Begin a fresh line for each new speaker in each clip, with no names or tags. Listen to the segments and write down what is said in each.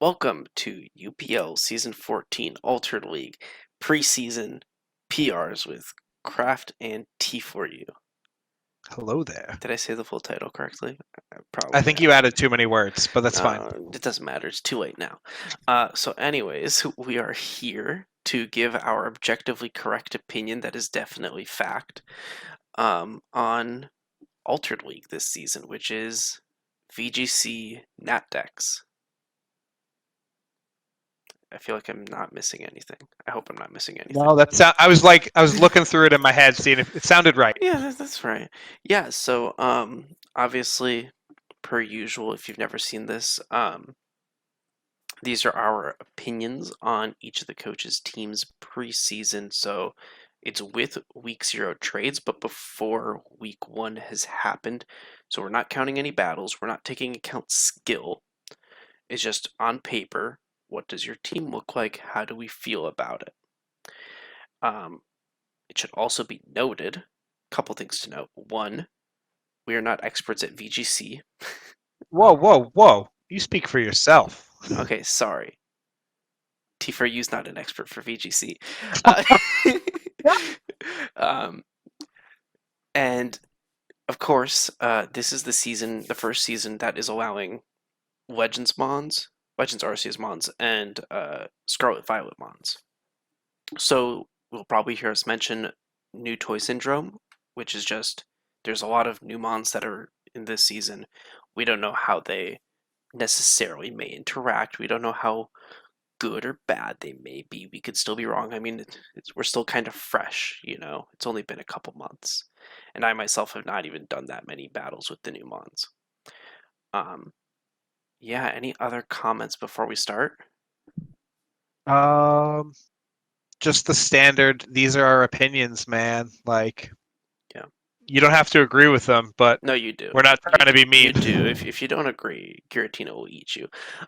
Welcome to UPL Season 14 Altered League Preseason PRs with Kraft and T4U.
Hello there.
Did I say the full title correctly?
I
Probably
think
did.
you added too many words, but that's fine.
It doesn't matter. It's too late now. So anyways, we are here to give our objectively correct opinion that is definitely fact on Altered League this season, which is VGC Nat decks. I feel like I'm not missing anything. I hope I'm not missing anything.
No, I was looking through it in my head, seeing if it sounded right.
Yeah, that's right. Yeah, so obviously, per usual, if you've never seen this, these are our opinions on each of the coaches' teams preseason. So it's with week 0 trades, but before week 1 has happened. So we're not counting any battles. We're not taking account skill. It's just on paper. What does your team look like? How do we feel about it? It should also be noted, a couple things to note. One, we are not experts at VGC.
Whoa. You speak for yourself.
Okay, sorry. T4U is not an expert for VGC. And of course, this is the first season that is allowing Legends Mons, Legends Arceus Mons, and Scarlet Violet Mons. So we'll probably hear us mention New Toy Syndrome, which is just there's a lot of new Mons that are in this season. We don't know how they necessarily may interact. We don't know how good or bad they may be. We could still be wrong. I mean, we're still kind of fresh, you know? It's only been a couple months. And I myself have not even done that many battles with the new Mons. Yeah, any other comments before we start?
Just the standard. These are our opinions, man. Like,
Yeah.
You don't have to agree with them, but
No, you do.
we're not trying to be mean.
You do. If you don't agree, Giratina will eat you.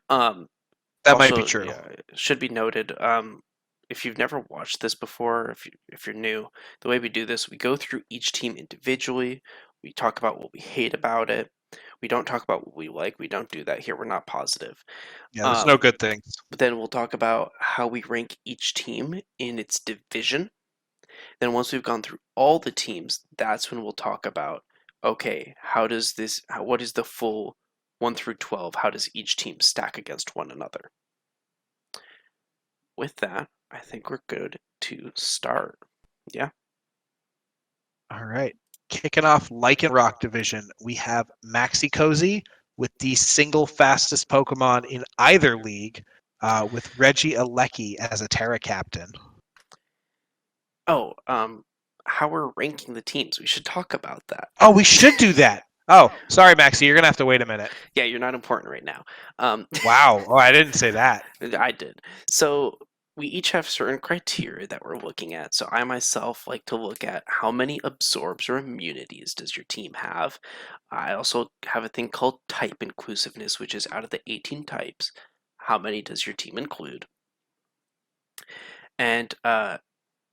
That
also,
might be true.
Yeah, it should be noted. If you've never watched this before, if you're new, the way we do this, we go through each team individually. We talk about what we hate about it. We don't talk about what we like. We don't do that here. We're not positive.
Yeah, there's no good things.
But then we'll talk about how we rank each team in its division. Then once we've gone through all the teams, that's when we'll talk about, okay, what is the full 1 through 12? How does each team stack against one another? With that, I think we're good to start. Yeah.
All right. Kicking off Lycan Rock division, we have Maxicozie with the single fastest Pokemon in either league, with Reggie Alecki as a Terra captain.
Oh, how we're ranking the teams. We should talk about that.
Oh, we should do that. Oh, sorry, Maxie. You're going to have to wait a minute.
Yeah, you're not important right now.
Wow. Oh, I didn't say that.
I did. So we each have certain criteria that we're looking at. So I myself like to look at how many absorbs or immunities does your team have. I also have a thing called type inclusiveness, which is out of the 18 types, how many does your team include? And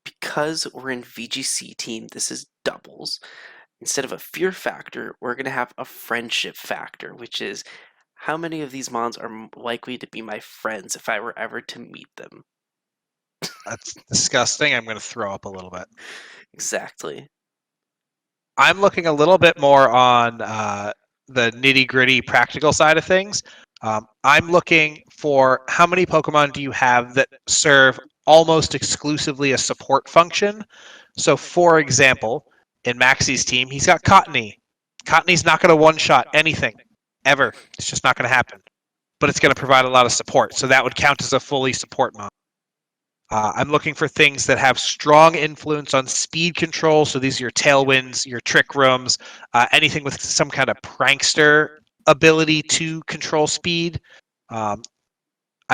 because we're in VGC team, this is doubles. Instead of a fear factor, we're going to have a friendship factor, which is how many of these Mons are likely to be my friends if I were ever to meet them.
That's disgusting. I'm going to throw up a little bit.
Exactly.
I'm looking a little bit more on the nitty-gritty practical side of things. I'm looking for how many Pokemon do you have that serve almost exclusively a support function. So, for example, in Maxie's team, he's got Cottony. Cottony's not going to one-shot anything, ever. It's just not going to happen. But it's going to provide a lot of support. So that would count as a fully support mod. I'm looking for things that have strong influence on speed control. So these are your Tailwinds, your Trick Rooms, anything with some kind of prankster ability to control speed. I'm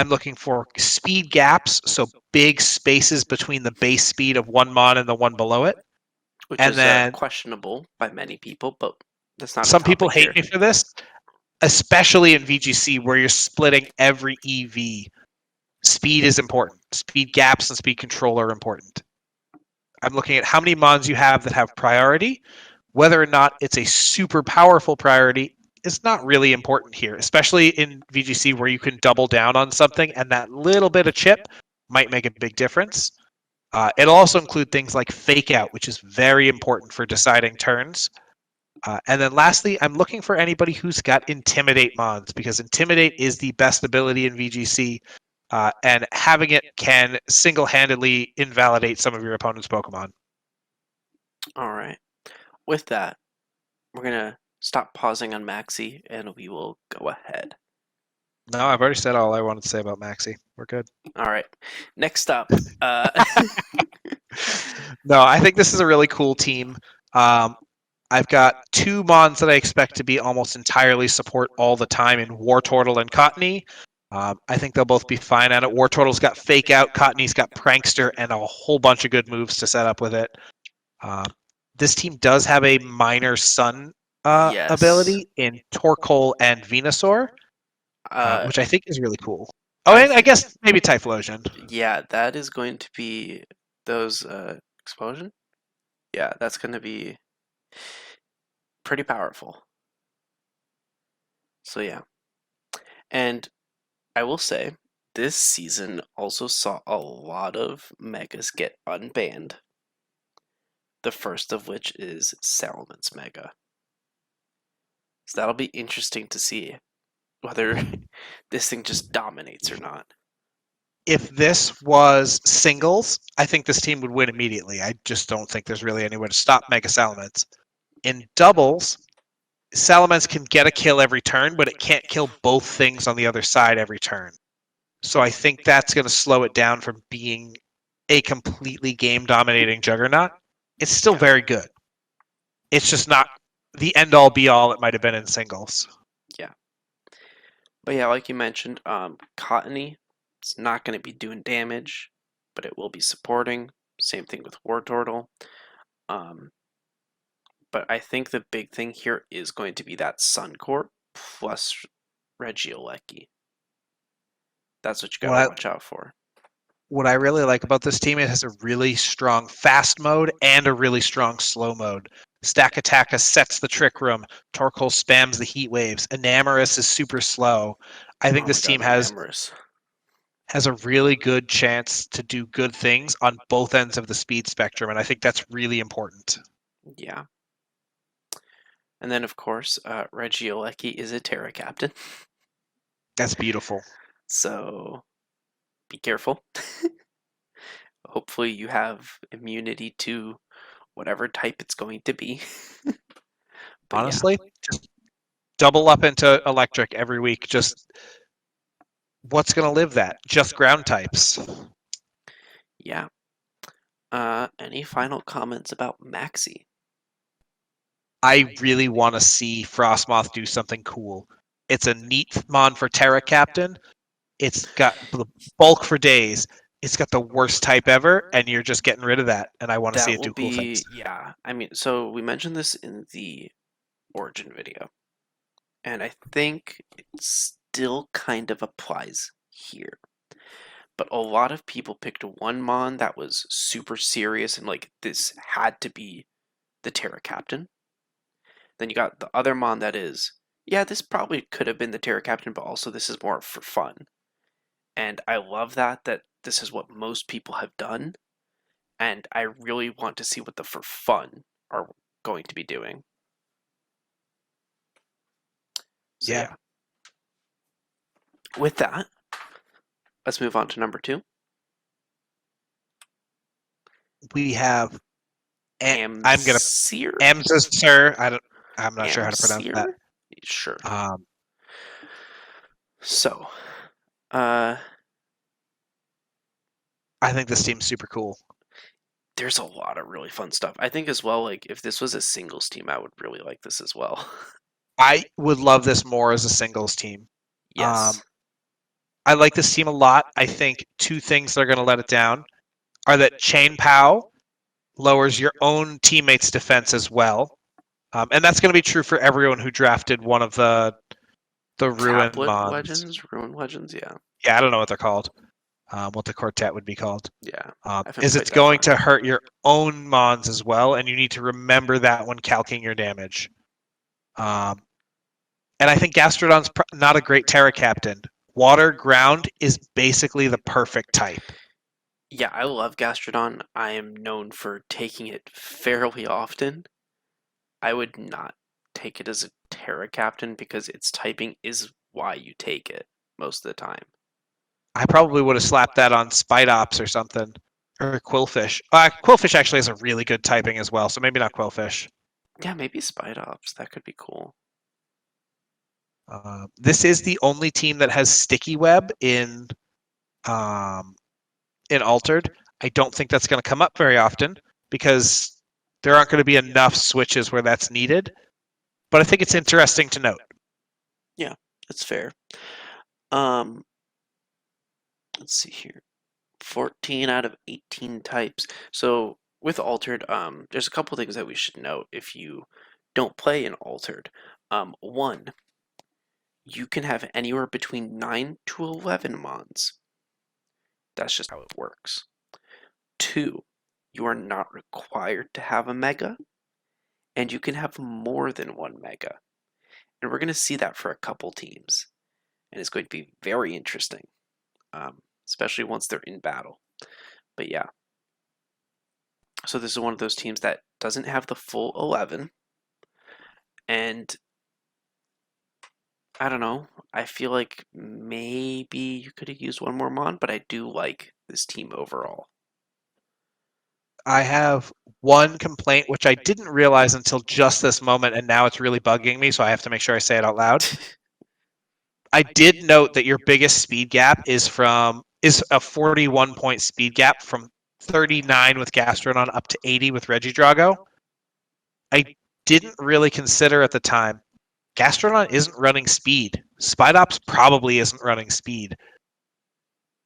looking for speed gaps, so big spaces between the base speed of one mon and the one below it.
Which is questionable by many people, but that's not
some
a topic
people hate
here.
me for this, especially in VGC where you're splitting every EV. Speed is important. Speed gaps and speed control are important. I'm looking at how many mons you have that have priority, whether or not it's a super powerful priority, is not really important here, especially in VGC where you can double down on something and that little bit of chip might make a big difference. It'll also include things like fake out, which is very important for deciding turns. And then lastly, I'm looking for anybody who's got Intimidate mons, because Intimidate is the best ability in VGC, and having it can single-handedly invalidate some of your opponent's Pokemon.
All right. With that, we're gonna stop pausing on Maxi, and we will go ahead.
No, I've already said all I wanted to say about Maxi. We're good.
All right. Next up,
No, I think this is a really cool team. I've got two mons that I expect to be almost entirely support all the time in Wartortle and Cottony. I think they'll both be fine at it. Wartortle's got Fake Out, Cottony's got Prankster, and a whole bunch of good moves to set up with it. This team does have a minor Sun
yes.
ability in Torkoal and Venusaur, which I think is really cool. Oh,
I
and I guess maybe Typhlosion.
Yeah, that is going to be those explosion. Yeah, that's going to be pretty powerful. So yeah. And I will say this season also saw a lot of megas get unbanned. The first of which is Salaman's Mega. So that'll be interesting to see whether this thing just dominates or not.
If this was singles, I think this team would win immediately. I just don't think there's really any way to stop Mega Salamence. In doubles, Salamence can get a kill every turn, but it can't kill both things on the other side every turn. So I think that's going to slow it down from being a completely game-dominating juggernaut. It's still very good. It's just not the end-all, be-all it might have been in singles.
Yeah. But yeah, like you mentioned, Cottony, it's not going to be doing damage, but it will be supporting. Same thing with Wartortle. But I think the big thing here is going to be that Suncorp plus Regieleki. That's what you got to watch out for.
What I really like about this team, it has a really strong fast mode and a really strong slow mode. Stakataka sets the Trick Room. Torkoal spams the Heat Waves. Enamorus is super slow. I think this team has a really good chance to do good things on both ends of the speed spectrum, and I think that's really important.
Yeah. And then, of course, Regieleki is a Terra Captain.
That's beautiful.
So be careful. Hopefully you have immunity to whatever type it's going to be.
Honestly, just double up into electric every week. Just what's going to live that? Just ground types.
Yeah. Any final comments about Maxi?
I really want to see Frostmoth do something cool. It's a neat mon for Terra Captain. It's got the bulk for days. It's got the worst type ever, and you're just getting rid of that. And I want to see it do cool things.
Yeah, I mean, so we mentioned this in the origin video, and I think it still kind of applies here. But a lot of people picked one mon that was super serious and like this had to be the Terra Captain. Then you got the other mon that is, yeah, this probably could have been the Terra Captain, but also this is more for fun. And I love that this is what most people have done. And I really want to see what the for fun are going to be doing. So, yeah. With that, let's move on to number 2.
We have
Amzser.
Amzser. I'm not sure how to pronounce that.
Sure. So, I
think this team's super cool.
There's a lot of really fun stuff. I think as well, like if this was a singles team, I would really like this as well.
I would love this more as a singles team.
Yes.
I like this team a lot. I think two things that are going to let it down are that Chain Pow lowers your own teammates' defense as well. And that's going to be true for everyone who drafted one of the Ruin Mons.
Ruin Legends, yeah.
Yeah, I don't know what they're called. What the quartet would be called.
Yeah.
Is it's going to hurt your own Mons as well, and you need to remember that when calcing your damage. And I think Gastrodon's not a great Terra Captain. Water ground is basically the perfect type.
Yeah, I love Gastrodon. I am known for taking it fairly often. I would not take it as a Terra Captain because its typing is why you take it most of the time.
I probably would have slapped that on Spidops or something. Or Quillfish. Quillfish actually has a really good typing as well, so maybe not Quillfish.
Yeah, maybe Spidops. That could be cool.
This is the only team that has Sticky Web um, in Altered. I don't think that's going to come up very often because there aren't going to be enough switches where that's needed. But I think it's interesting to note.
Yeah, that's fair. Um, let's see here. 14 out of 18 types. So with Altered, there's a couple things that we should note if you don't play in Altered. One, you can have anywhere between 9 to 11 mons. That's just how it works. Two, you are not required to have a mega, and you can have more than one mega. And we're going to see that for a couple teams. And it's going to be very interesting, especially once they're in battle. But yeah, so this is one of those teams that doesn't have the full 11. And I don't know. I feel like maybe you could have used one more Mon, but I do like this team overall.
I have one complaint, which I didn't realize until just this moment, and now it's really bugging me, so I have to make sure I say it out loud. I did note that your biggest speed gap is a 41 point speed gap from 39 with Gastrodon up to 80 with Regidrago. I didn't really consider at the time. Gastrodon isn't running speed. Spidops probably isn't running speed.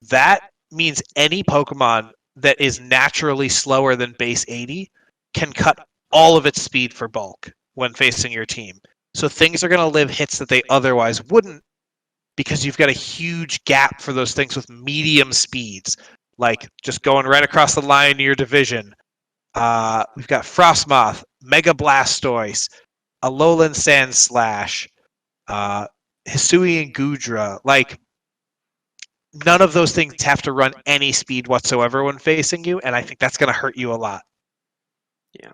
That means any Pokemon that is naturally slower than base 80 can cut all of its speed for bulk when facing your team. So things are going to live hits that they otherwise wouldn't because you've got a huge gap for those things with medium speeds, like just going right across the line to your division. We've got Frostmoth, Mega Blastoise, Alolan Sandslash, Hisui and Gudra. Like, none of those things have to run any speed whatsoever when facing you, and I think that's going to hurt you a lot.
Yeah.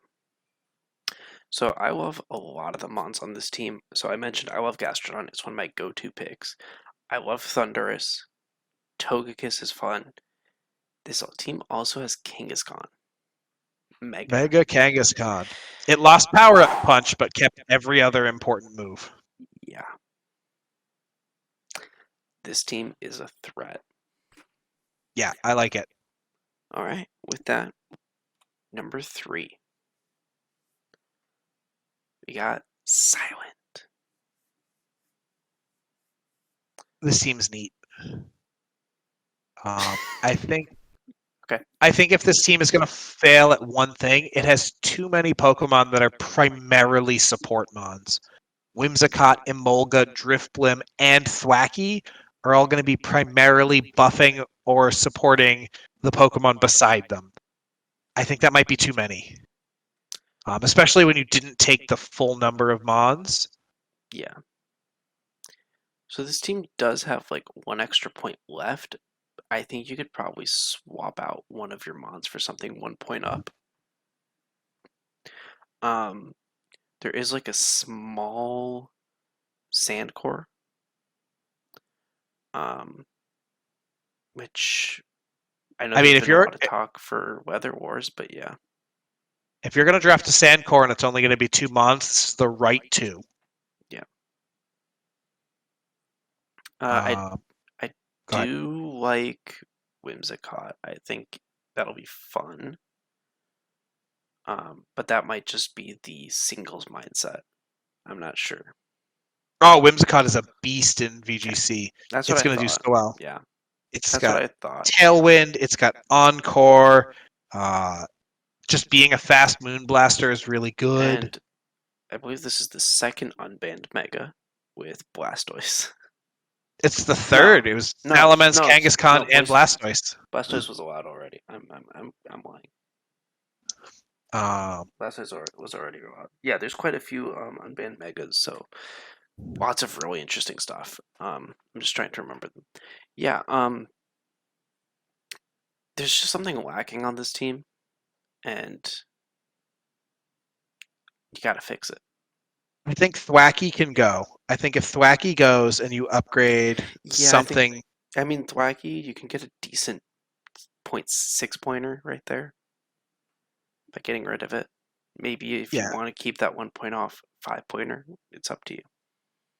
So I love a lot of the Mons on this team. So I mentioned I love Gastrodon. It's one of my go-to picks. I love Thundurus. Togekiss is fun. This team also has Kangaskhan. Mega.
Mega Kangaskhan. It lost Power Up Punch, but kept every other important move.
Yeah. This team is a threat.
Yeah, I like it.
All right. With that, number 3. We got Silent.
This team's neat. I think
Okay.
I think if this team is going to fail at one thing, it has too many Pokemon that are primarily support mons. Whimsicott, Emolga, Drifblim, and Thwackey are all going to be primarily buffing or supporting the Pokemon beside them. I think that might be too many, especially when you didn't take the full number of mons.
Yeah. So this team does have like one extra point left. I think you could probably swap out one of your mons for something 1 point up. Um, there is like a small sand core, um, which I know
I
there's
mean, if
been a
you're
lot of talk for Weather Wars, but yeah.
if you're going to draft a Sandcore and it's only going to be 2 mons, this is the right 2.
Yeah.
Um,
I
go ahead.
do like Whimsicott. I think that'll be fun. But that might just be the singles mindset. I'm not sure.
Oh, Whimsicott is a beast in
Okay.
VGC.
That's what
It's
I
going to do
thought.
so well.
Yeah.
It's
That's what
got
I thought.
Tailwind. It's got Encore. Uh, just being a fast Moonblaster is really good.
And I believe this is the second unbanned Mega with Blastoise.
It's the
No,
third. It was
no,
Salamence,
no,
Kangaskhan,
no.
and Blastoise.
Blastoise was allowed already. I'm lying.
Um,
Blastoise was already allowed. Yeah, there's quite a few unbanned Megas, so lots of really interesting stuff. I'm just trying to remember them. Yeah, there's just something lacking on this team, and you gotta fix it.
I think Thwacky can go. I think if Thwacky goes and you upgrade
Yeah,
something,
I mean, Thwacky, you can get a decent point 6 pointer right there by getting rid of it. Maybe if you
yeah,
want to keep that 1 point off 5 pointer, it's up to you.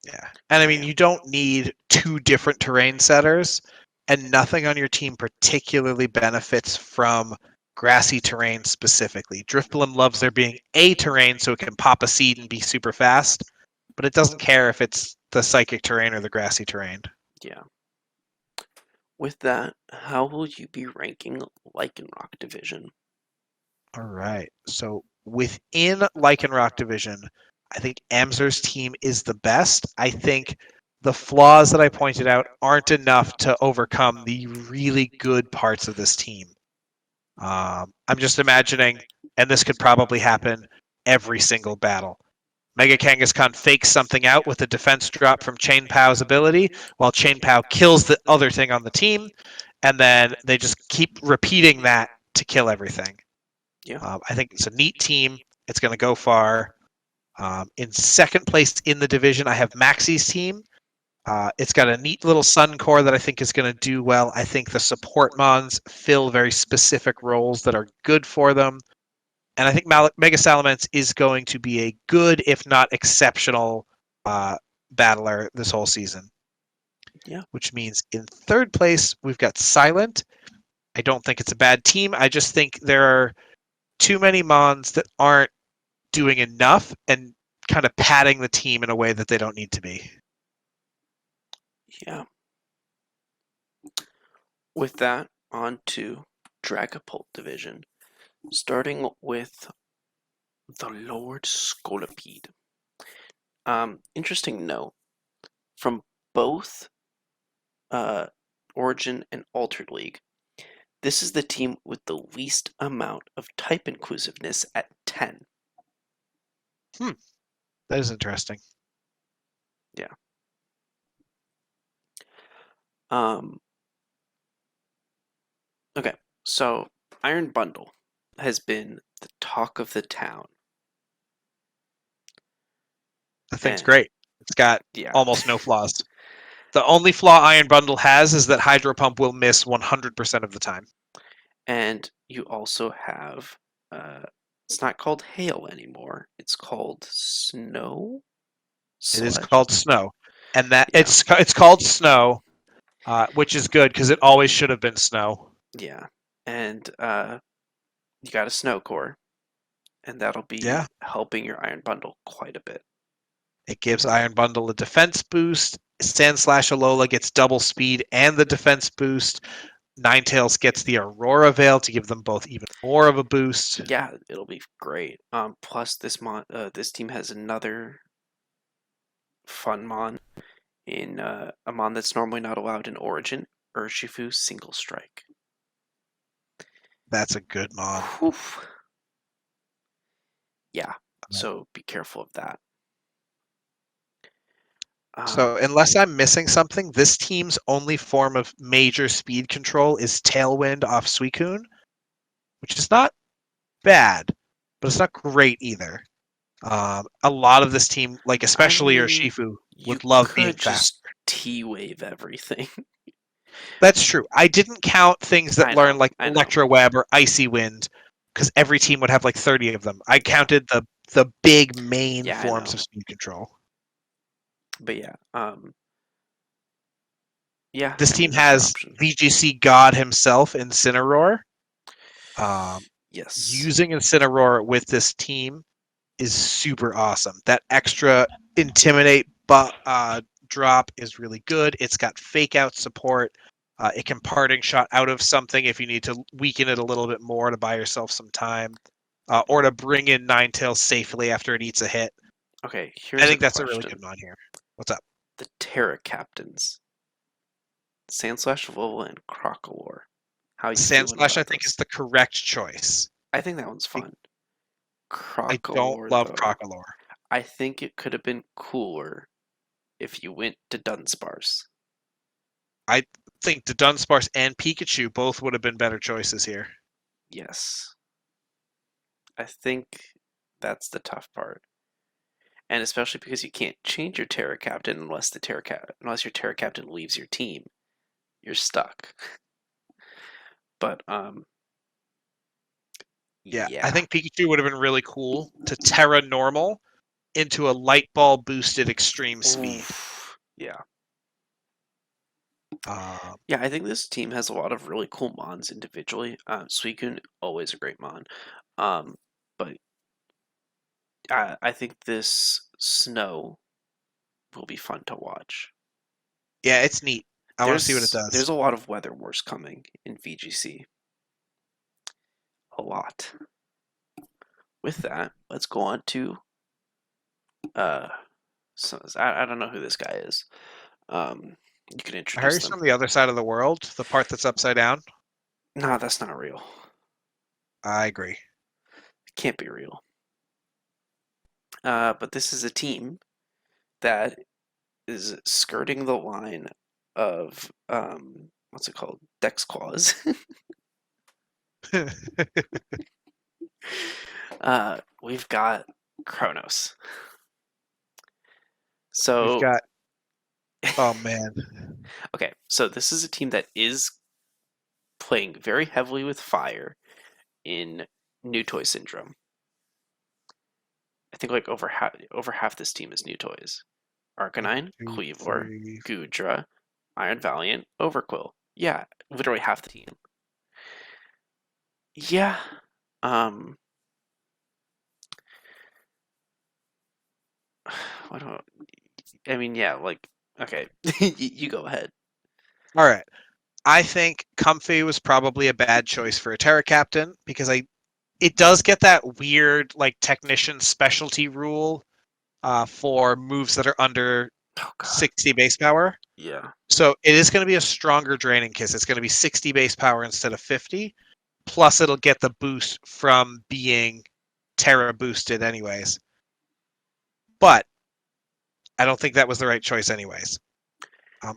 yeah. And I
But
mean,
yeah,
you don't need two different terrain setters, and nothing on your team particularly benefits from grassy terrain specifically. Drifblim loves there being a terrain so it can pop a seed and be super fast, but it doesn't care if it's the psychic terrain or the grassy terrain.
yeah. With that, how will you be ranking Lycanroc Division?
All right. So within Lycanroc division, I think Amzer's team is the best. I think the flaws that I pointed out aren't enough to overcome the really good parts of this team. I'm just imagining, and this could probably happen every single battle. Mega Kangaskhan fakes something out with a defense drop from Chain Pow's ability, while Chain Pow kills the other thing on the team, and then they just keep repeating that to kill everything.
Yeah,
I think it's a neat team. It's going to go far. In second place in the division, I have Maxi's team. It's got a neat little Sun Core that I think is going to do well. I think the support Mons fill very specific roles that are good for them. And I think Mega Salamence is going to be a good, if not exceptional, battler this whole season.
yeah,
Which means in third place, we've got Silent. I don't think it's a bad team. I just think there are too many Mons that aren't doing enough and kind of padding the team in a way that they don't need to be.
yeah. With that, on to Dragapult Division, starting with the Lord Scolipede. Interesting note from both uh, Origin and Altered League. This is the team with the least amount of type inclusiveness at 10.
Hmm, that is interesting.
Yeah. Um, okay, so Iron Bundle has been the talk of the town.
The thing's
And
great. It's got
yeah.
almost no flaws. The only flaw Iron Bundle has is that Hydro Pump will miss 100% of the time.
And you also have, uh, it's not called hail anymore. It's called snow?
It is
Sludge?
called Snow, and that
Yeah,
it's called Snow, which is good because it always should have been Snow.
yeah. And you got a snow core, and that'll
Yeah,
be helping your iron bundle quite a bit.
it gives Iron Bundle a defense boost. Sand Slash Alola gets double speed and the defense boost. Ninetales gets the Aurora Veil to give them both even more of a boost.
Yeah, it'll be great. Plus this team has another fun mon in a mon that's normally not allowed in Origin, Urshifu Single Strike.
That's a good mon.
Whew. Yeah, so be careful of that. Um,
So, unless I'm missing something, this team's only form of major speed control is Tailwind off Suicune, which is not bad, but it's not great either. A lot of this team, like
I
especially
mean,
Urshifu,
you
would love being
could
fast.
just T-wave everything.
That's true. I didn't count things that
I
learn
know,
like
I know.
Electro Web or Icy Wind, because every team would have like 30 of them. I
Yeah,
counted the big main
yeah, I
forms
know.
of speed control.
But yeah.
This
I
team
mean, that's an
has
option.
VGC God himself, Incineroar. Um,
Yes.
Using Incineroar with this team is super awesome. That extra Intimidate drop is really good. It's got Fake Out support. It can Parting Shot out of something if you need to weaken it a little bit more to buy yourself some time, or to bring in Ninetales safely after it eats a hit.
Okay.
I
Here's a
think that's a really good
question:
mod here. What's up?
the Terra Captains, Sandslash, Alola, and Crocolore. How you feeling
Sandslash, I
about
think, is
those?
the correct choice.
I think that one's fun.
I don't
Crocolore,
love
though,
Crocolore.
I think it could have been cooler if you went to Dunsparce.
I think the Dunsparce and Pikachu both would have been better choices here.
Yes. I think that's the tough part. And especially because you can't change your Terra Captain unless your Terra Captain leaves your team. You're stuck. But
Yeah, I
yeah.
think Pikachu would have been really cool to Terra Normal into a Light Ball boosted Extreme Speed.
Oof. Yeah.
Um,
Yeah, I think this team has a lot of really cool mons individually. Suicune, always a great mon. But I think this snow will be fun to watch.
yeah, it's neat. I want to see what it
There's
does.
a lot of weather wars coming in VGC. A lot. With that, let's go on to uh I don't know who this guy is. You can
I heard
introduce
he's
them.
from the other side of the world, the part that's upside down.
No, that's not real.
I agree.
It can't be real. But this is a team that is skirting the line of what's it called? Dex Claws. We've got Kronos.
We've
So
got, oh man.
okay, so this is a team that is playing very heavily with fire in New Toy Syndrome. I think like over half this team is new toys.
One,
Arcanine,
two,
Cleavor,
three.
Goodra, Iron Valiant, Overquill. Yeah, literally half the team. Yeah. Um what do I mean, yeah, like okay. You go ahead.
All right. I think Comfy was probably a bad choice for a Terra Captain because it does get that weird like technician specialty rule for moves that are under
Oh god.
60 base power.
Yeah.
So it is going to be a stronger draining kiss. It's going to be 60 base power instead of 50. Plus, it'll get the boost from being Terra boosted, anyways. But I don't think that was the right choice, anyways.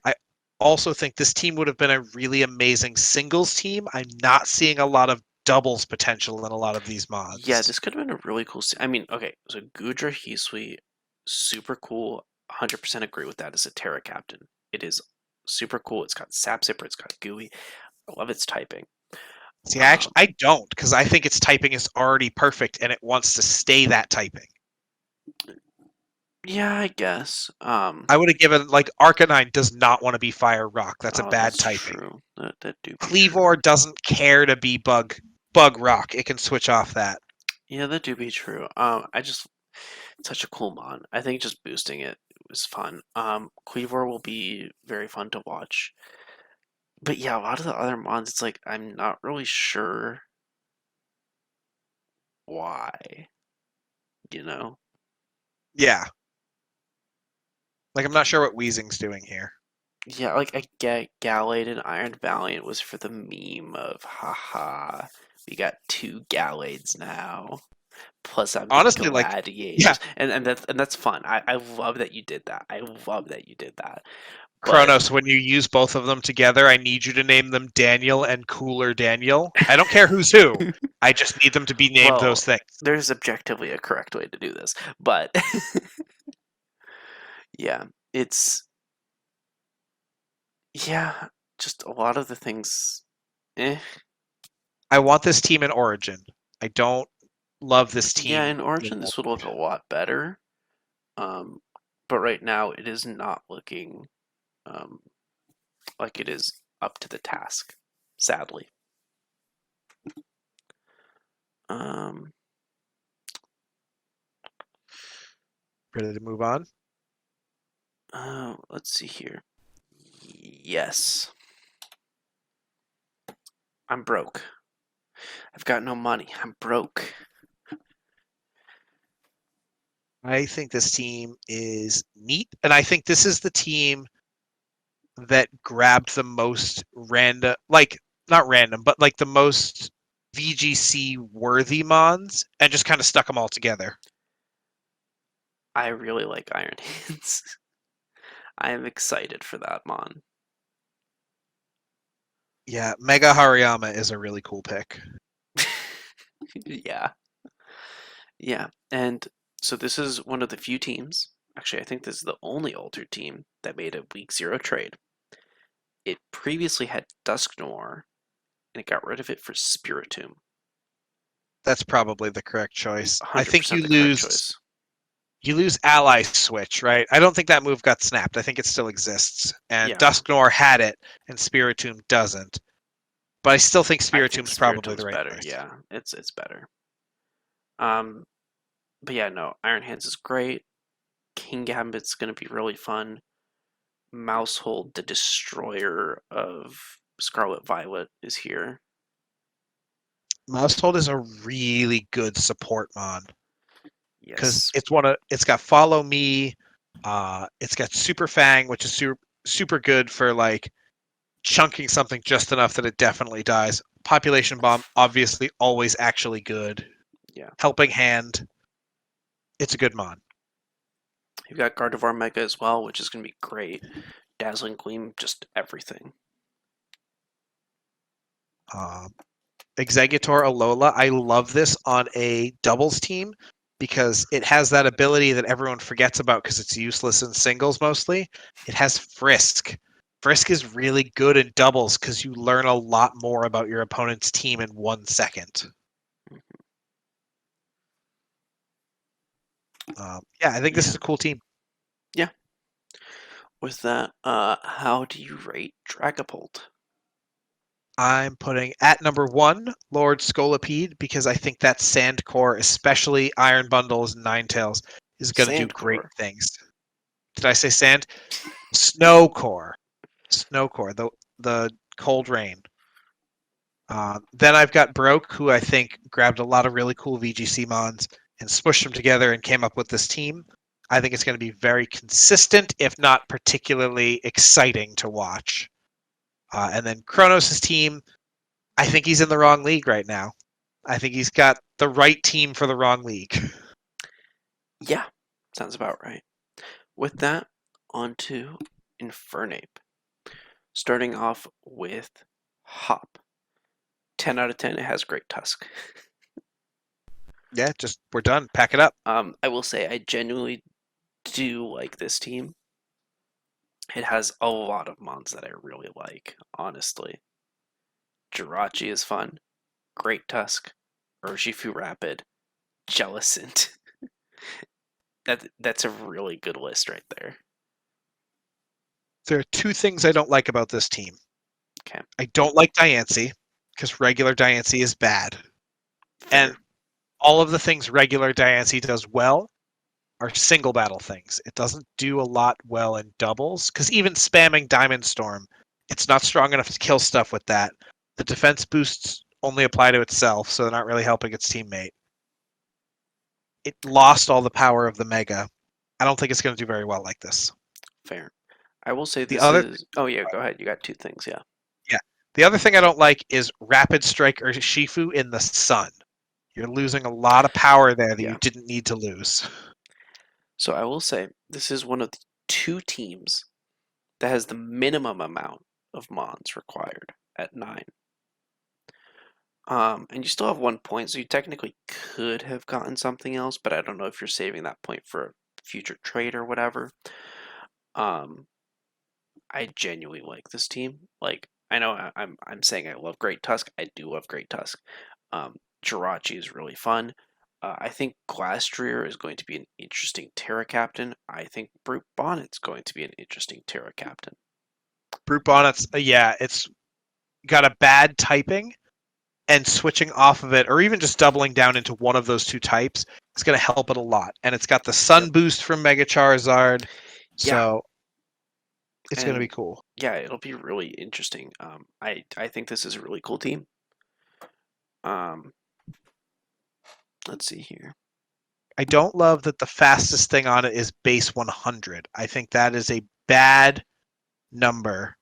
I also think this team would have been a really amazing singles team. I'm not seeing a lot of doubles potential in a lot of these
Yeah,
mods.
this could have been a really cool I mean, okay, so Goodra Hisui, super cool. 100% agree with that as a Terra Captain. It is super cool. It's got Sap Zipper, it's got Gooey. I love its typing.
See,
Um,
I don't because I think its typing is already perfect and it wants to stay that typing.
yeah, I guess.
I would have given like Arcanine does not want to be Fire Rock. That's a
Oh,
bad
that's
typing.
true. That do be true.
Cleavor doesn't care to be Bug Rock. It can switch off that.
Yeah, that do be true. I just such a cool mon. I think just boosting it was fun. Cleavor will be very fun to watch. But yeah, a lot of the other mons, it's like I'm not really sure why. You know?
Yeah. Like I'm not sure what Weezing's doing here.
Yeah, like I get Gallade and Iron Valiant was for the meme of haha, we got two Gallades now. Plus I'm the
Honestly, like yeah,
gladiators. And that's fun. I love that you did that. I love that you did that. But
Kronos, when you use both of them together, I need you to name them Daniel and Cooler Daniel. I don't care who's who. I just need them to be named
well,
those things.
there's objectively a correct way to do this. But yeah, it's yeah, just a lot of the things eh.
I want this team in Origin. I don't love this
Yeah,
team
in
in
Origin this would look
Gold.
a lot better. Um, but right now it is not looking um, like it is up to the task, sadly. Um,
Ready to move on?
let's see here. Yes, I'm broke. I've got no money. I'm broke.
I think this team is neat, and I think this is the team that grabbed the most random, like not random, but like the most VGC worthy mons and just kind of stuck them all together.
I really like Iron Hands. I am excited for that Mon.
Yeah, Mega Hariyama is a really cool pick.
Yeah. Yeah. And so this is one of the few teams. Actually, I think this is the only altered team that made a week 0 trade. It previously had Dusk Noir, and it got rid of it for Spiritomb.
That's probably the correct choice. I think
100% the correct choice.
you lose ally switch, right? I don't think that move got snapped. I think it still exists. And
Yeah.
Dusknoir had it, and Spiritomb doesn't. But I still think
I think
Spiritomb's probably the
Spiritomb's
right
better.
choice.
Yeah, it's better. Um, but yeah, no, Iron Hands is great. King Gambit's gonna be really fun. Mousehold, the destroyer of Scarlet Violet, is here.
Mousehold is a really good support mon because
Yes.
it's got follow me, it's got super fang, which is super good for like chunking something just enough that it definitely dies. Population bomb, obviously always actually good.
Yeah.
Helping hand, it's a good mon.
You've got Gardevoir Mega as well, which is gonna be great. Dazzling Gleam, just everything.
Um, Executor Alola, I love this on a doubles team because it has that ability that everyone forgets about because it's useless in singles mostly. It has Frisk. Frisk is really good in doubles because you learn a lot more about your opponent's team in 1 second. Yeah, I think this
Yeah.
is a cool team.
Yeah. With that, how do you rate Dragapult?
I'm putting at number 1 Lord Scolipede because I think that Sand Core, especially Iron Bundles and Ninetales, is going to do great
Sandcore.
things. Did I say Sand? Snow Core. Snow Core, the cold rain. Then I've got Broke, who I think grabbed a lot of really cool VGC mons and smushed them together and came up with this team. I think it's going to be very consistent, if not particularly exciting to watch. And then Kronos' team, I think he's in the wrong league right now. I think he's got the right team for the wrong league.
Yeah, sounds about right. With that, on to Infernape. Starting off with Hop. 10 out of 10, it has great Tusk.
Yeah, just we're done. Pack it up.
I will say, I genuinely do like this team. It has a lot of mons that I really like, honestly. Jirachi is fun. Great Tusk. Urshifu Rapid. Jellicent. That's a really good list right there.
There are two things I don't like about this team.
Okay,
I don't like Diancie because regular Diancie is bad. And
fair.
all of the things regular Diancie does well are single battle things. It doesn't do a lot well in doubles because even spamming Diamond Storm, it's not strong enough to kill stuff with that. The defense boosts only apply to itself, so they're not really helping its teammate. It lost all the power of the Mega. I don't think it's going to do very well like this.
Fair. I will say
The
this
other,
is. Oh, yeah, go ahead. You got two things, yeah.
yeah, the other thing I don't like is Rapid Strike or Shifu in the sun. You're losing a lot of power there that you
Yeah.
didn't need to lose.
So I will say this is one of the two teams that has the minimum amount of mons required at 9. And you still have 1 point, so you technically could have gotten something else, but I don't know if you're saving that point for a future trade or whatever. Um, I genuinely like this team. Like, I know I'm saying I love Great Tusk. I do love Great Tusk. Jirachi is really fun. I think Glastrier is going to be an interesting Terra Captain. I think Brute Bonnet's going to be an interesting Terra Captain.
Brute Bonnet's, yeah, it's got a bad typing, and switching off of it, or even just doubling down into one of those two types, is going to help it a lot. And it's got the
Yep.
Sun boost from Mega Charizard,
Yeah,
so it's going to be
and
cool.
yeah, it'll be really interesting. I think this is a really cool team. Um, let's see here.
I don't love that the fastest thing on it is base 100. I think that is a bad number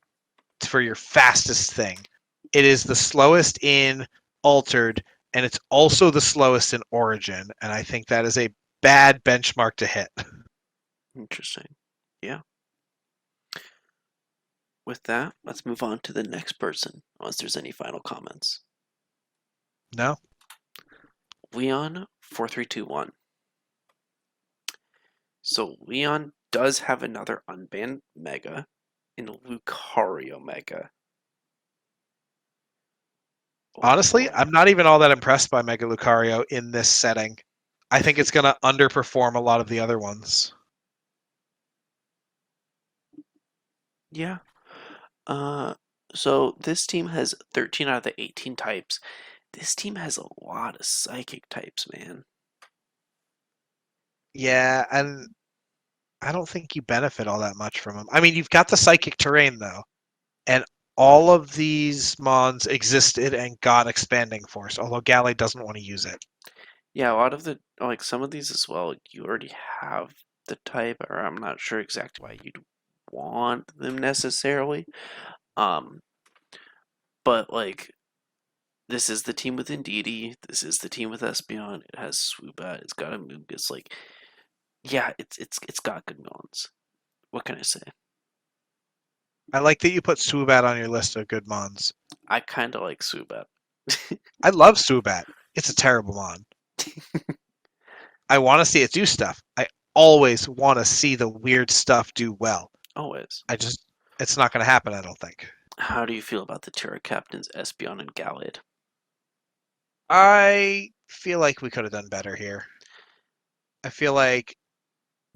for your fastest thing. It is the slowest in Altered, and it's also the slowest in Origin, and I think that is a bad benchmark to hit.
Interesting. Yeah. With that, let's move on to the next person, unless there's any final comments.
No?
Leon 4321. So Leon does have another unbanned Mega in Lucario Mega. Oh
Honestly,
boy.
I'm not even all that impressed by Mega Lucario in this setting. I think it's going to underperform a lot of the other ones.
Yeah. Uh, so this team has 13 out of the 18 types. This team has a lot of psychic types, man.
Yeah, and I don't think you benefit all that much from them. I mean, you've got the psychic terrain though, and all of these mons existed and got expanding force, although Galley doesn't want to use it.
Yeah, a lot of the like some of these as well, you already have the type, or I'm not sure exactly why you'd want them necessarily. Um, but like this is the team with Indeedee, this is the team with Espeon, it has Swoobat, it's got a Moongus, like yeah, it's got good villains. What can I say?
I like that you put Swoobat on your list of good mons.
I kinda like Swoobat.
I love Swoobat. It's a terrible mon. I want to see it do stuff. I always want to see the weird stuff do well.
Always.
It's not going to happen, I don't think.
How do you feel about the Terra Captains Espeon and Gallade?
I feel like we could have done better here. I feel like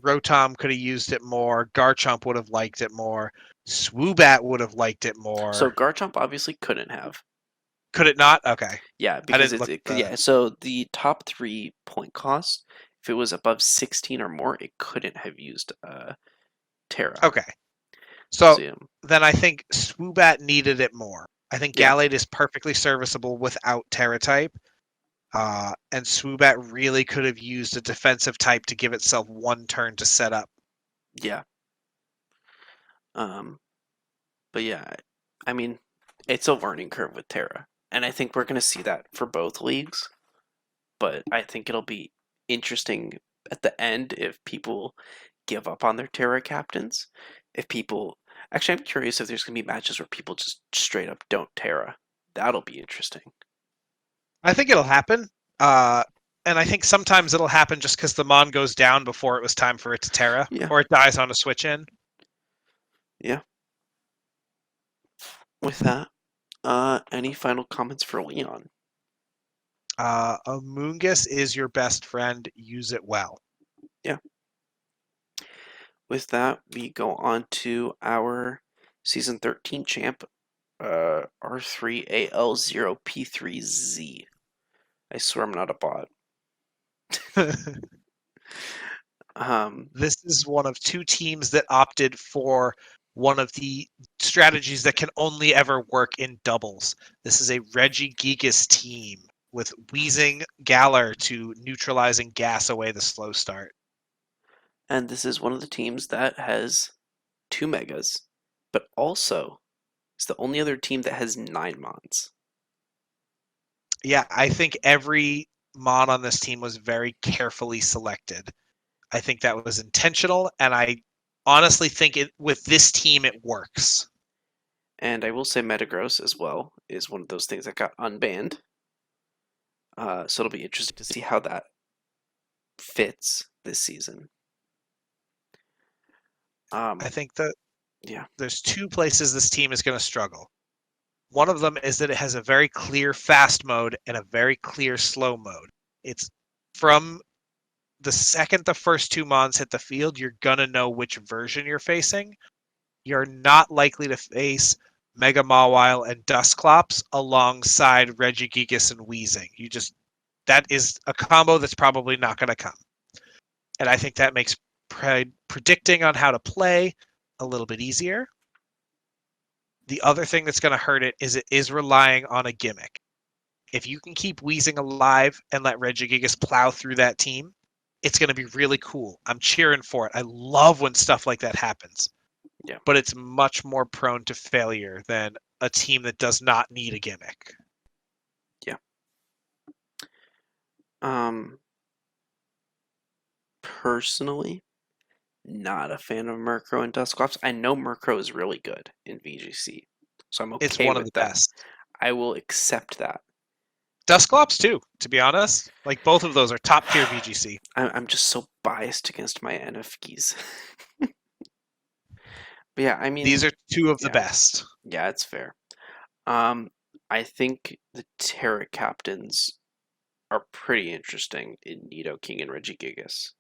Rotom could have used it more. Garchomp would have liked it more. Swoobat would have liked it
So
more.
Garchomp obviously couldn't have.
Could it not? Okay.
Yeah,
I
because
didn't look at the.
yeah. So the top 3 point cost, if it was above 16 or more, it couldn't have used Terra.
Okay. So
So yeah,
then I think Swoobat needed it more. I think
yeah,
Gallade is perfectly serviceable without Terra type. And Swoobat really could have used a defensive type to give itself one turn to set up.
yeah. Um, but yeah, I mean, it's a learning curve with Terra, and I think we're gonna see that for both leagues. But I think it'll be interesting at the end if people give up on their Terra captains. If people actually, I'm curious if there's gonna be matches where people just straight up don't Terra. That'll be interesting.
I think it'll happen. Uh, and I think sometimes it'll happen just because the Mon goes down before it was time for it to Terra,
Yeah,
or it dies on a switch in.
yeah. With that, any final comments for Leon?
A Moongus is your best friend. Use it well.
Yeah. With that, we go on to our season 13 champ, R3AL0P3Z. I swear I'm not a bot. Um,
This is one of two teams that opted for one of the strategies that can only ever work in doubles. This is a Regigigas team with Wheezing Galar to neutralizing gas away the slow start.
and this is one of the teams that has 2 megas, but also it's the only other team that has 9 mons.
Yeah, I think every mon on this team was very carefully selected. I think that was intentional, and I honestly think it with this team it works.
And I will say Metagross as well is one of those things that got unbanned. So it'll be interesting to see how that fits this season.
I think that
Yeah,
there's two places this team is going to struggle. One of them is that it has a very clear fast mode and a very clear slow mode. It's from the second the first two mons hit the field, you're going to know which version you're facing. You're not likely to face Mega Mawile and Dusclops alongside Regigigas and Wheezing. That is a combo that's probably not going to come. And I think that makes predicting on how to play a little bit easier. The other thing that's going to hurt it is relying on a gimmick. If you can keep Wheezing alive and let Regigigas plow through that team, it's going to be really cool. I'm cheering for it. I love when stuff like that happens.
yeah.
But it's much more prone to failure than a team that does not need a gimmick.
Yeah. Um, personally, not a fan of Murkrow and Dusclops. I know Murkrow is really good in VGC, so I'm
It's
okay
one of the
with that.
best.
I will accept that.
Dusclops too, to be honest. Like both of those are top tier VGC.
I'm just so biased against my NFTs. But yeah, I
These
mean,
are two of the
yeah,
best.
yeah, it's fair. Um, I think the Terra captains are pretty interesting in Nidoking and Regigigas.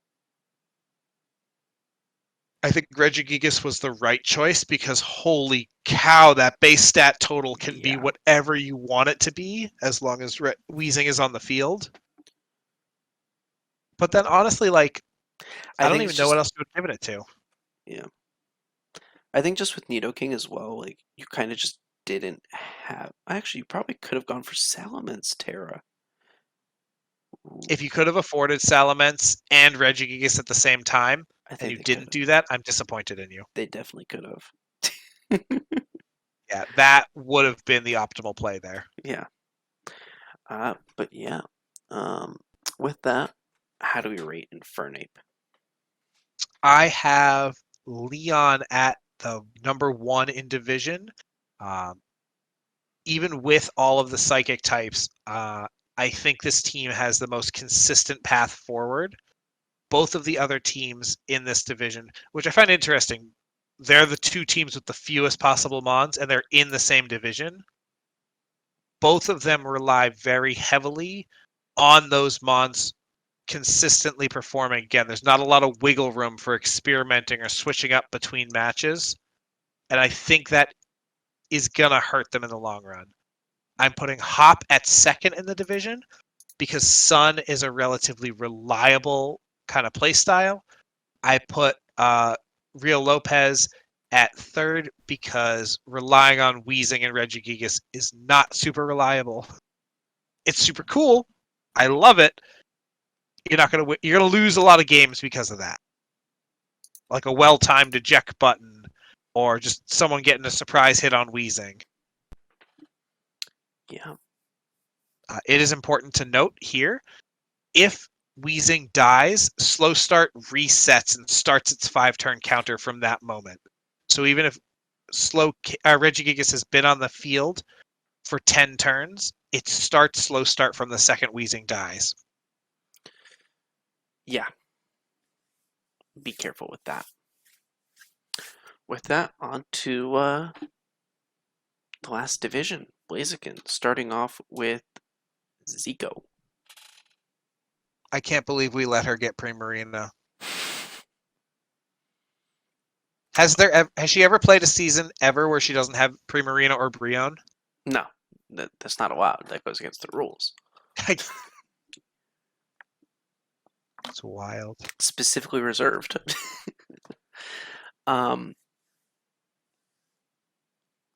I think Regigigas was the right choice because holy cow, that base stat total can be
Yeah,
whatever you want it to be as long as Weezing is on the field. But then honestly, like, I
I
don't
think it's
even know what
just
else you would give it to.
yeah. I think just with Nidoking as well, like you kind of just didn't have. Actually, you probably could have gone for Salamence Terra. Ooh,
If you could have afforded Salamence and Regigigas at the same time,
I
and
think
you
they could
didn't
have.
do that, I'm disappointed in you.
They definitely could have.
Yeah, that would have been the optimal play there.
Yeah. But yeah. Um, with that, how do we rate Infernape?
I have Leon at the number one in division. Um, Even with all of the psychic types, I think this team has the most consistent path forward. Both of the other teams in this division, which I find interesting, they're the two teams with the fewest possible mons, and they're in the same division. Both of them rely very heavily on those mons consistently performing. Again, there's not a lot of wiggle room for experimenting or switching up between matches. And I think that is going to hurt them in the long run. I'm putting Hop at second in the division because Sun is a relatively reliable kind of play style. I put Real Lopez at third because relying on Weezing and Regigigas is not super reliable. It's super cool. I love it. You're gonna lose a lot of games because of that. Like a well-timed eject button or just someone getting a surprise hit on Weezing.
Yeah.
It is important to note here if Weezing dies, slow start resets and starts its 5-turn counter from that moment. So even if Regigigas has been on the field for 10 turns, it starts slow start from the second Weezing dies.
Yeah. Be careful with that. With that, on to the last division, Blaziken, starting off with Zico.
I can't believe we let her get Primarina. Has she ever played a season ever where she doesn't have Primarina or Brionne?
No, that's not allowed. That goes against the rules.
It's wild.
Specifically reserved. um,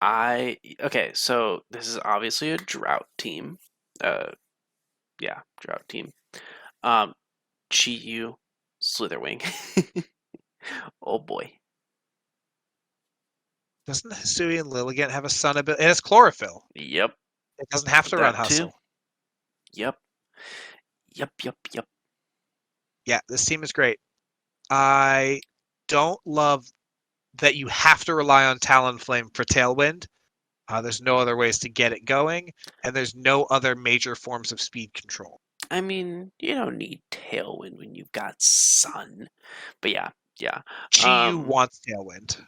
okay. So this is obviously a drought team. Yeah, drought team. Um, Chi-Yu, Slitherwing. Oh boy.
Doesn't Hisuian Lilligant have a sun ability? It has chlorophyll.
Yep.
It doesn't have to run
That too.
hustle.
Yep. Yep. Yep. Yep.
Yeah, this team is great. I don't love that you have to rely on Talonflame for Tailwind. There's no other ways to get it going, and there's no other major forms of speed control.
I mean, you don't need Tailwind when you've got Sun. But yeah, yeah.
Chi-Yu wants Tailwind.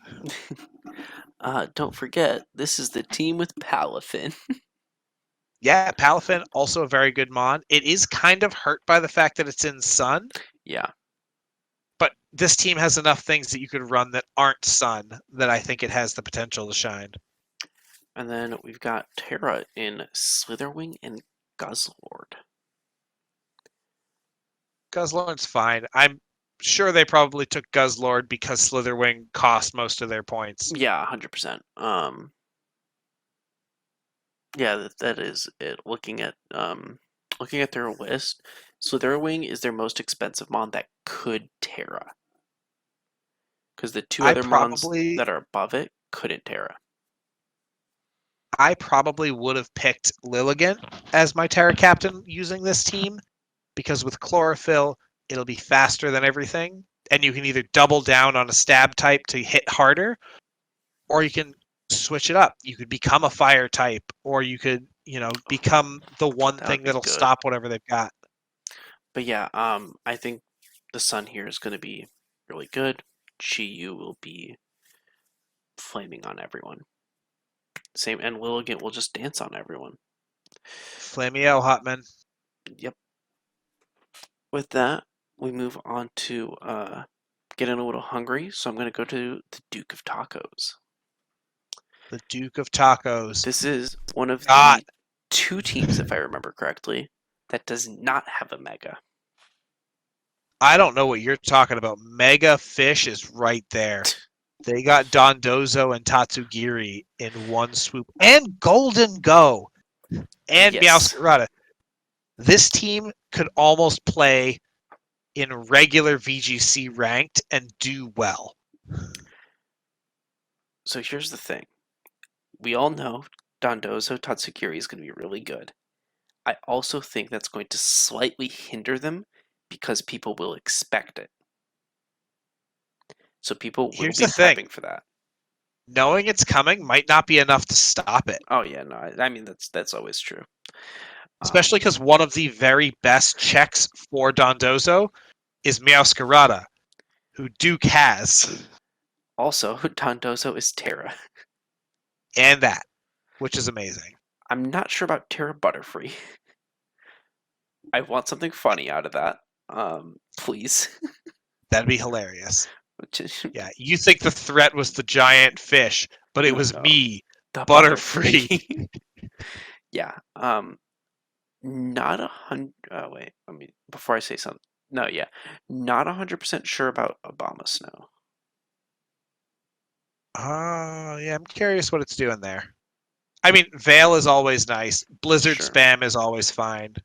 Don't forget, this is the team with Palafin.
Yeah, Palafin, also a very good mon. It is kind of hurt by the fact that it's in Sun,
Yeah.
but this team has enough things that you could run that aren't Sun that I think it has the potential to shine.
And then we've got Terra in Slitherwing and Guzzlord.
Guzzlord's fine. I'm sure they probably took Guzzlord because Slitherwing cost most of their points.
Yeah, 100%. Yeah, that is it. Looking at their list, Slitherwing is their most expensive mon that could Terra. Because the two
I
other mons
probably
that are above it couldn't Terra.
I probably would have picked Lilligant as my Terra captain using this team because with chlorophyll, it'll be faster than everything. and you can either double down on a stab type to hit harder, or you can switch it up. You could become a fire type, or you could, become the one
That would
thing
be
that'll
good.
stop whatever they've got.
But yeah, I think the sun here is going to be really good. Chi will be flaming on everyone. Same, and Lilligant will just dance on everyone.
Flameo Hotman.
Yep. With that, we move on to getting a little hungry, so I'm going to go to the Duke of Tacos.
The Duke of Tacos.
This is one of
God,
the two teams, if I remember correctly, that does not have a mega.
I don't know what you're talking about. Mega Fish is right there. They got Dondozo and Tatsugiri in one swoop. And Golden Go. And
Yes.
Meowscarada. This team could almost play in regular VGC ranked and do well.
So here's the thing. We all know Dondozo Tatsugiri is going to be really good. I also think that's going to slightly hinder them because people will expect it. So people will
Here's
be
the thing.
prepping for that.
Knowing it's coming might not be enough to stop it.
Oh yeah, no, I mean that's always true.
Especially because one of the very best checks for Dondozo is Meowscarada, who Duke has.
Also, Dondozo is Terra.
And that, which is amazing.
I'm not sure about Terra Butterfree. I want something funny out of that. Please.
That'd be hilarious.
Which is,
Yeah, you think the threat was the giant fish, but it
no,
was
no,
me,
the
Butterfree.
Butterfree. Yeah. Not 100. Wait. Let me before I say something. No, yeah, not 100% sure about Obama Snow.
Oh, yeah, I'm curious what it's doing there. I mean, Veil is always nice. Blizzard
Sure,
spam is always fine.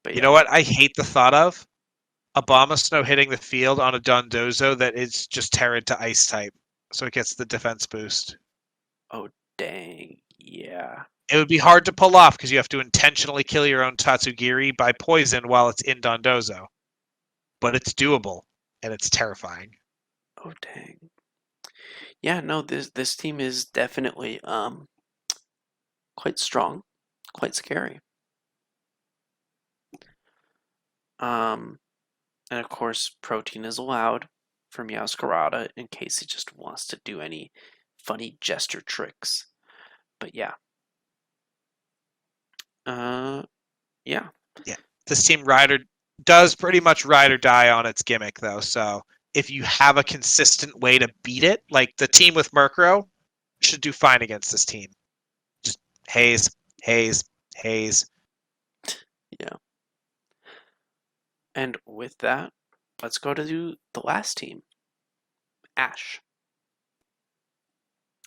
but
You
yeah.
know what I hate the thought of? Obama Snow hitting the field on a Dondozo that is just Terran to Ice type, so it gets the defense boost.
Oh dang, yeah.
It would be hard to pull off because you have to intentionally kill your own Tatsugiri by poison while it's in Dondozo. But it's doable, and it's terrifying.
Oh dang. Yeah, no, this team is definitely quite strong, quite scary. Um, and of course, protein is allowed for Meowscarada in case he just wants to do any funny gesture tricks. But yeah, uh, yeah,
Yeah, this team Rider does pretty much ride or die on its gimmick, though. So if you have a consistent way to beat it, like the team with Murkrow should do fine against this team. Just haze, haze, haze.
yeah. And with that, let's go to the last team, Ashe.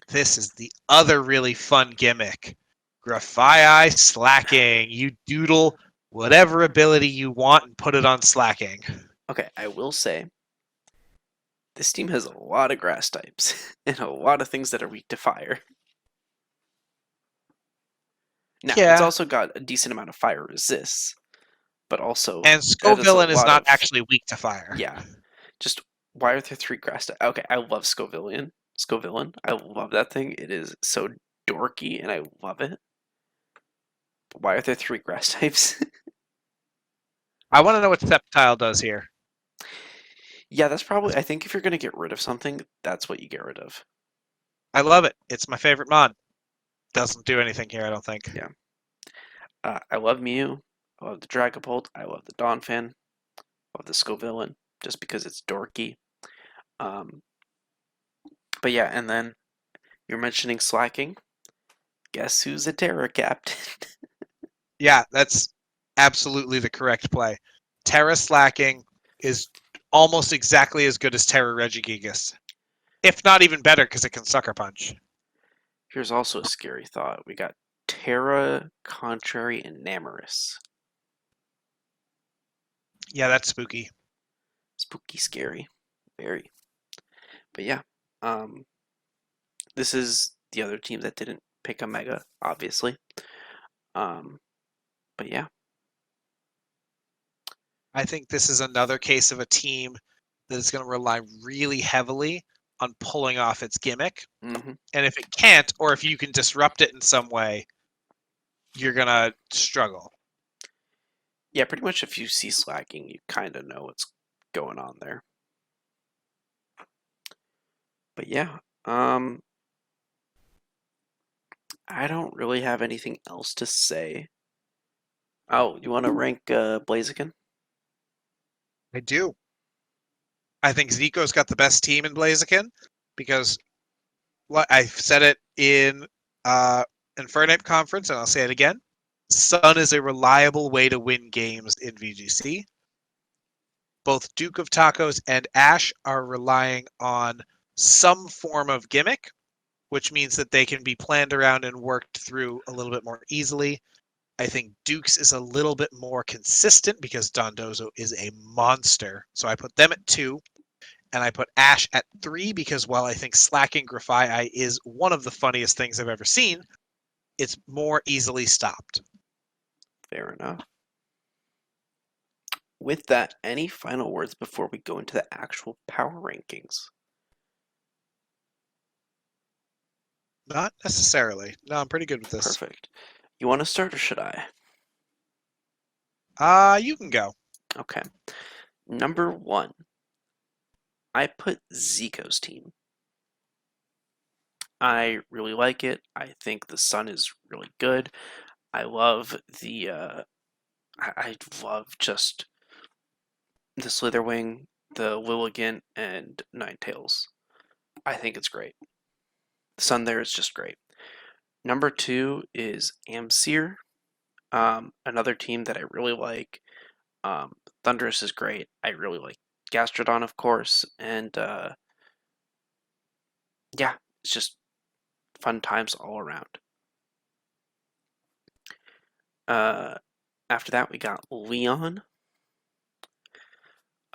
This is the other really fun gimmick. Grafii slacking. You doodle whatever ability you want and put it on slacking.
Okay, I will say this team has a lot of grass types and a lot of things that are weak to fire. Now, it's
Yeah,
also got a decent amount of fire resists, but also
and
that is a
Scovillain is
lot
not
of
actually weak to fire.
yeah. Just why are there three grass types? Okay, I love Scovillain. Scovillain, I love that thing. It is so dorky, and I love it. But why are there three grass types?
I want to know what Sceptile does here.
Yeah, that's probably. I think if you're gonna get rid of something, that's what you get rid of.
I love it. It's my favorite mod. Doesn't do anything here, I don't think.
Yeah. I love Mew. I love the Dragapult. I love the Donphan. I love the Scovillain, just because it's dorky. Um, but yeah, and then you're mentioning slacking. Guess who's a Terra Captain?
Yeah, that's absolutely the correct play. Terra slacking is almost exactly as good as Terra Regigigas. If not even better, because it can Sucker Punch.
Here's also a scary thought. We got Terra, Contrary, and Namorous.
Yeah, that's spooky.
Spooky, scary, very. But yeah, um, this is the other team that didn't pick a Mega, obviously. Um, but yeah,
I think this is another case of a team that is going to rely really heavily on pulling off its gimmick.
Hmm.
And if it can't, or if you can disrupt it in some way, you're going to struggle.
Yeah, pretty much if you see slacking, you kind of know what's going on there. But yeah, I don't really have anything else to say. Oh, you want to rank Blaziken?
I do. I think Zico's got the best team in Blaziken because I've said it in Infernape Conference, and I'll say it again. Sun is a reliable way to win games in VGC. Both Duke of Tacos and Ashe are relying on some form of gimmick, which means that they can be planned around and worked through a little bit more easily. I think Duke's is a little bit more consistent because Dondozo is a monster. So I put them at 2, and I put Ashe at 3 because while I think slacking Grafii is one of the funniest things I've ever seen, it's more easily stopped.
Fair enough. With that, any final words before we go into the actual power rankings?
Not necessarily. No, I'm pretty good with this.
Perfect. You want to start or should I?
You can go.
Okay. Number 1, I put Zico's team. I really like it. I think the Sun is really good. I love the I love just the Slitherwing, the Lilligant, and Ninetales. I think it's great. The Sun there is just great. Number 2 is Amzser, another team that I really like. Thunderous is great. I really like Gastrodon, of course, and yeah, it's just fun times all around. Uh, After that, we got Leon.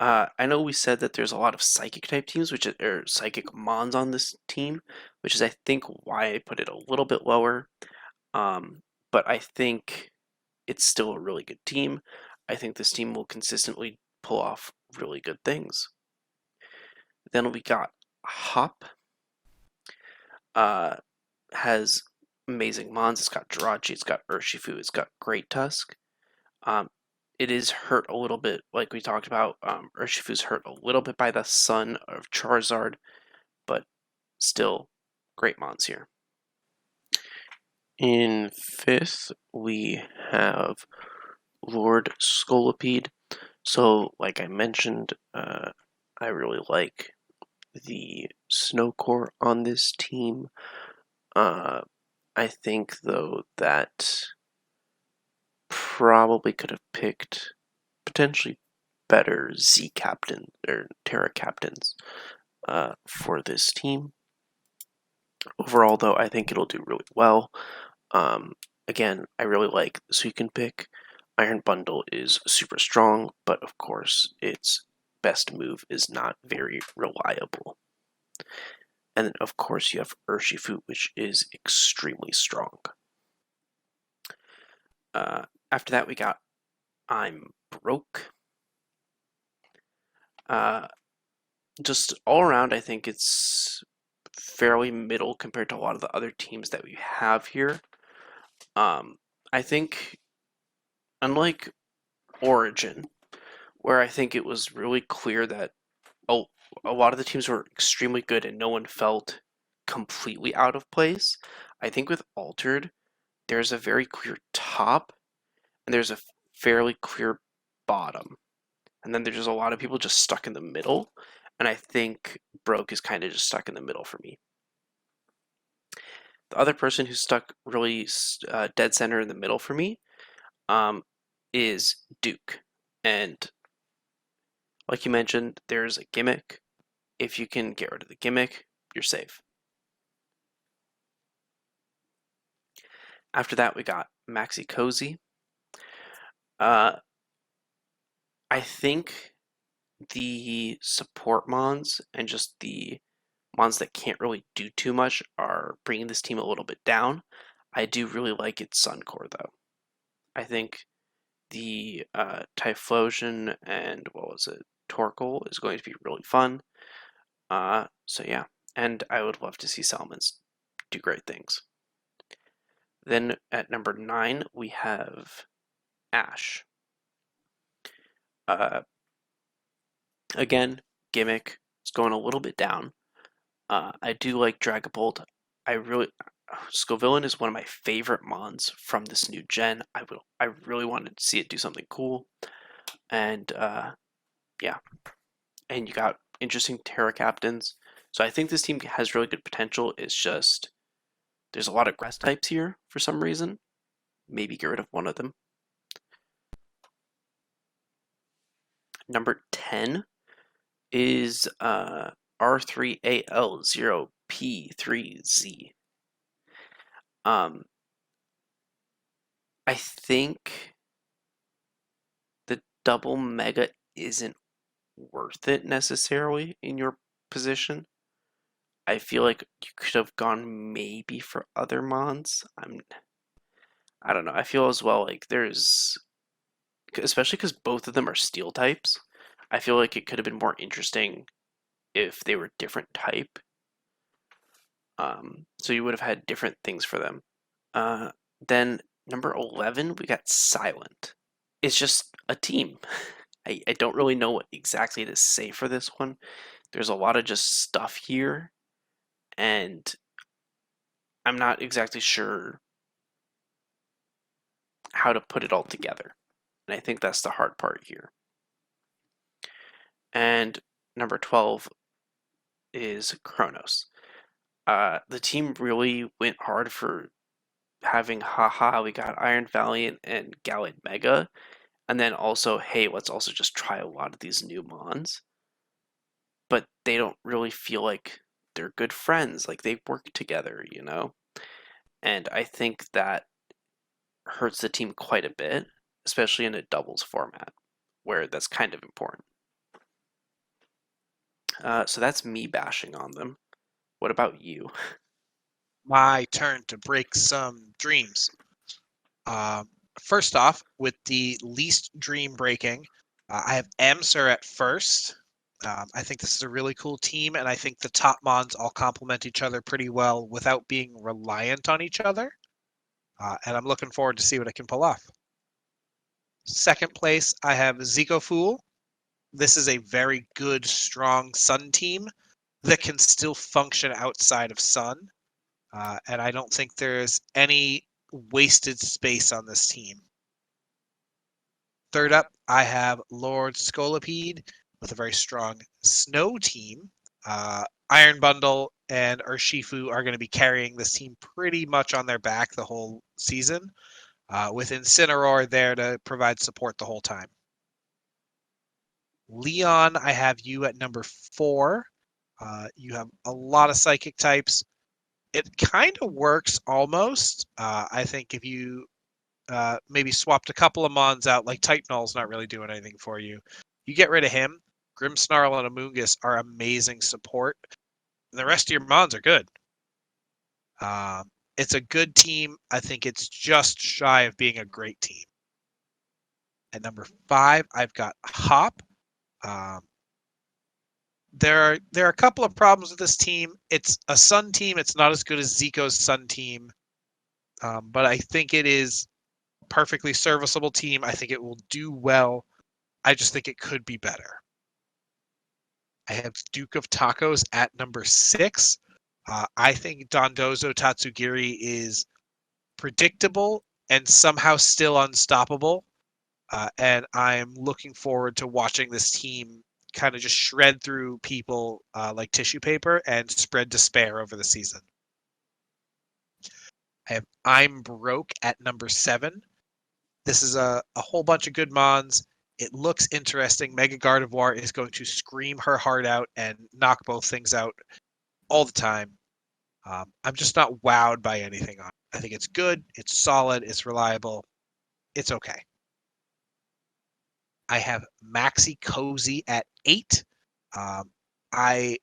I know we said that there's a lot of psychic type teams, or psychic mons on this team, which is I think why I put it a little bit lower. But I think it's still a really good team. I think this team will consistently pull off really good things. Then we got Hop. Uh, has amazing mons. It's got Jirachi, it's got Urshifu, it's got Great Tusk. Um, it is hurt a little bit, like we talked about. Urshifu's hurt a little bit by the Sun of Charizard, but still great mons here. In 5th, we have Lord Scolipede. So, like I mentioned, I really like the Snow Core on this team. I think, though, that probably could have picked potentially better Z captain or Terra captains for this team. Overall, though, I think it'll do really well. Again, I really like So You Can Pick. Iron Bundle is super strong, but of course, its best move is not very reliable. And then, of course, you have Urshifu, which is extremely strong. After that, we got I'm Broke. Just all around, I think it's fairly middle compared to a lot of the other teams that we have here. I think, unlike Origin, where I think it was really clear that a lot of the teams were extremely good and no one felt completely out of place, I think with Altered, there's a very clear top and there's a fairly clear bottom. And then there's just a lot of people just stuck in the middle. And I think Broke is kind of just stuck in the middle for me. The other person who's stuck really dead center in the middle for me is Duke. And like you mentioned, there's a gimmick. If you can get rid of the gimmick, you're safe. After that, we got Maxicozie. Uh, I think the support mons and just the mons that can't really do too much are bringing this team a little bit down. I do really like its Sun Core, though. I think the Typhlosion and what was it? Torkoal is going to be really fun. So yeah, and I would love to see Salamence do great things. Then at number 9 we have Ashe. Uh, Again, gimmick is going a little bit down. I do like Dragapult. I really Scovillain is one of my favorite mons from this new gen. I really wanted to see it do something cool, and yeah, and you got interesting Terra captains. So I think this team has really good potential. It's just there's a lot of grass types here for some reason. Maybe get rid of one of them. Number 10 is R3AL0P3Z. Um, I think the double mega isn't worth it necessarily in your position. I feel like you could have gone maybe for other mons. I don't know. I feel as well like there's especially because both of them are steel types. I feel like it could have been more interesting if they were different type. So you would have had different things for them. Then number 11, we got Silent. It's just a team. I don't really know what exactly to say for this one. There's a lot of just stuff here, and I'm not exactly sure how to put it all together. And I think that's the hard part here. And number 12 is Kronos. The team really went hard for having haha, we got Iron Valiant and Gallade Mega, and then also, hey, let's also just try a lot of these new mons. But they don't really feel like they're good friends, like they work together, you know? And I think that hurts the team quite a bit, especially in a doubles format, where that's kind of important. So that's me bashing on them. What about you?
My turn to break some dreams. Um, First off, with the least dream breaking, I have Amzser at first. I think this is a really cool team, and I think the top mons all complement each other pretty well without being reliant on each other. And I'm looking forward to see what I can pull off. Second place, I have Zicofool. This is a very good, strong Sun team that can still function outside of Sun. And I don't think there's any wasted space on this team. Third up, I have Lord Scolipede with a very strong Snow team. Iron Bundle and Urshifu are going to be carrying this team pretty much on their back the whole season, with Incineroar there to provide support the whole time. Leon, I have you at number 4. You have a lot of psychic types. It kind of works almost. I think if you maybe swapped a couple of mons out, like Titanol's not really doing anything for you. You get rid of him. Grimmsnarl and Amoonguss are amazing support. The rest of your mons are good. It's a good team. I think it's just shy of being a great team. At number 5, I've got Hop. There are a couple of problems with this team. It's a Sun team. It's not as good as Zico's Sun team, but I think it is a perfectly serviceable team. I think it will do well. I just think it could be better. I have Duke of Tacos at number 6. I think Dondozo Tatsugiri is predictable and somehow still unstoppable. And I'm looking forward to watching this team kind of just shred through people like tissue paper and spread despair over the season. I have I'm Broke at number 7. This is a whole bunch of good mons. It looks interesting. Mega Gardevoir is going to scream her heart out and knock both things out all the time. I'm just not wowed by anything on it. I think it's good, it's solid, it's reliable, it's okay. I have Maxicozie at 8. I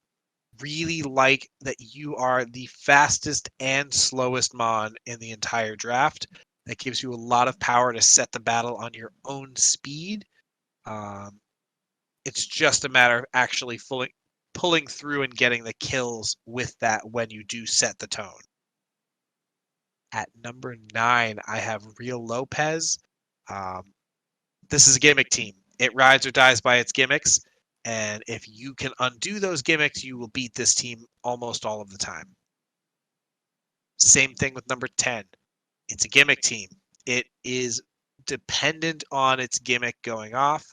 really like that you are the fastest and slowest mon in the entire draft. That gives you a lot of power to set the battle on your own speed. Um, it's just a matter of actually pulling through and getting the kills with that when you do set the tone. At number 9, I have Real Lopez. Um, this is a gimmick team. It rides or dies by its gimmicks. And if you can undo those gimmicks, you will beat this team almost all of the time. Same thing with number 10. It's a gimmick team. It is dependent on its gimmick going off,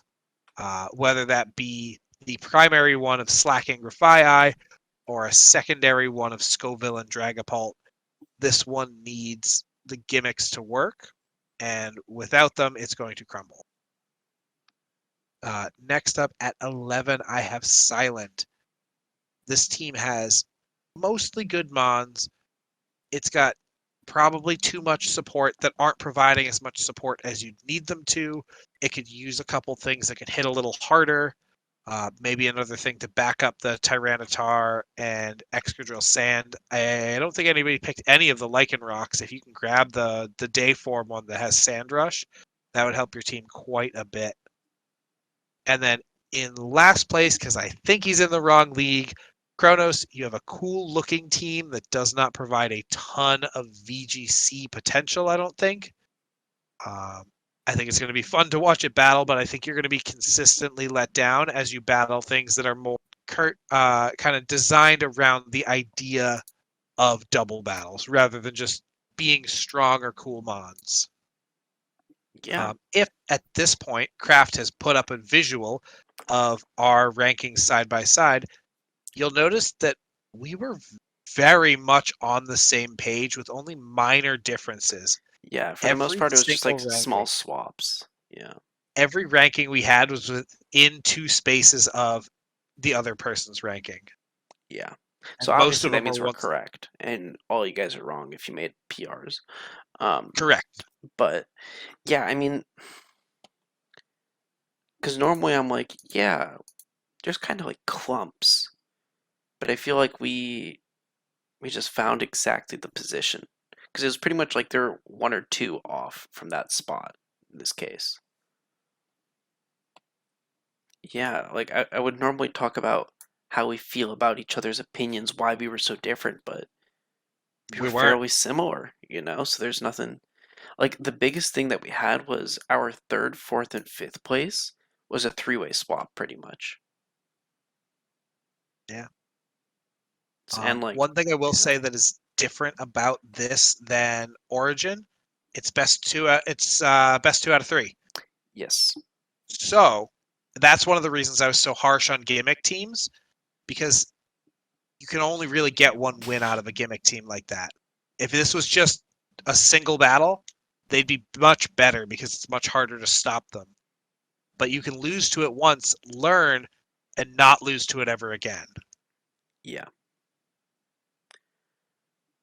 whether that be the primary one of Slacking Grafii or a secondary one of Scoville and Dragapult. This one needs the gimmicks to work, and without them, it's going to crumble. Next up at 11, I have Silent. This team has mostly good mons. It's got probably too much support that aren't providing as much support as you'd need them to. It could use a couple things that could hit a little harder. Maybe another thing to back up the Tyranitar and Excadrill Sand. I don't think anybody picked any of the Lichen Rocks. If you can grab the Dayform one that has Sand Rush, that would help your team quite a bit. And then in last place, because I think he's in the wrong league, Kronos, you have a cool looking team that does not provide a ton of VGC potential, I don't think. I think it's going to be fun to watch it battle, but I think you're going to be consistently let down as you battle things that are more kind of designed around the idea of double battles rather than just being strong or cool mons.
Yeah.
If at this point Kraft has put up a visual of our rankings side by side, you'll notice that we were very much on the same page with only minor differences.
Yeah, for the most
Every
part, it was just
single
like small
ranking,
swaps. Yeah.
every ranking we had was within 2 spaces of the other person's ranking,
Yeah. So
and most
obviously
of
that
them
means
were
we're
once
correct, and all you guys are wrong if you made PRs. Um,
correct.
but yeah, I mean, because normally I'm like, yeah, there's kind of like clumps, but I feel like we just found exactly the position because it was pretty much like they're one or two off from that spot in this case. Yeah, like I would normally talk about how we feel about each other's opinions, why we were so different, but we were
We weren't.
fairly similar. So there's nothing like the biggest thing that we had was our third, fourth, and fifth place was a three-way swap pretty much.
Yeah.
And like,
One thing I will
yeah,
say that is different about this than Origin, it's best 2 out of 3.
yes,
So that's one of the reasons I was so harsh on gimmick teams, because you can only really get one win out of a gimmick team like that. If this was just a single battle, they'd be much better because it's much harder to stop them. But you can lose to it once, learn, and not lose to it ever again.
yeah.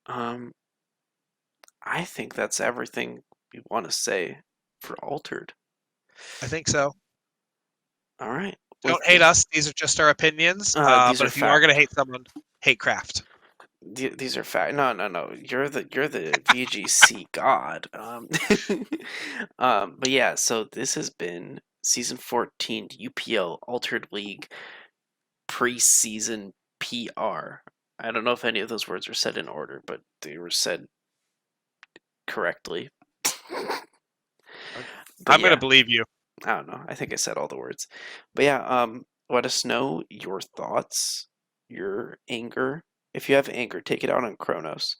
Um, I think that's everything we want to say for Altered.
I think so.
All right, with
Don't hate
the
us. These are just our opinions.
these
But
are
if you are going to
fact.
hate someone, hate Kraft.
These are fact. No, no, no. You're the VGC god. But yeah. So this has been season 14 UPL Altered League preseason PR. I don't know if any of those words were said in order, but they were said correctly. But
I'm going to
yeah,
believe you.
I don't know. I think I said all the words. But yeah, let us know your thoughts, your anger. If you have anger, take it out on Kronos.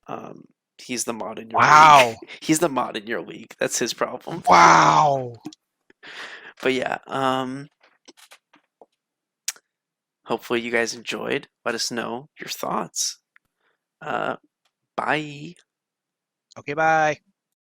Um, he's the mod in your league.
Wow.
He's the mod in your league. That's his problem.
Wow.
But yeah, hopefully you guys enjoyed. Let us know your thoughts. Uh, bye.
Okay, bye.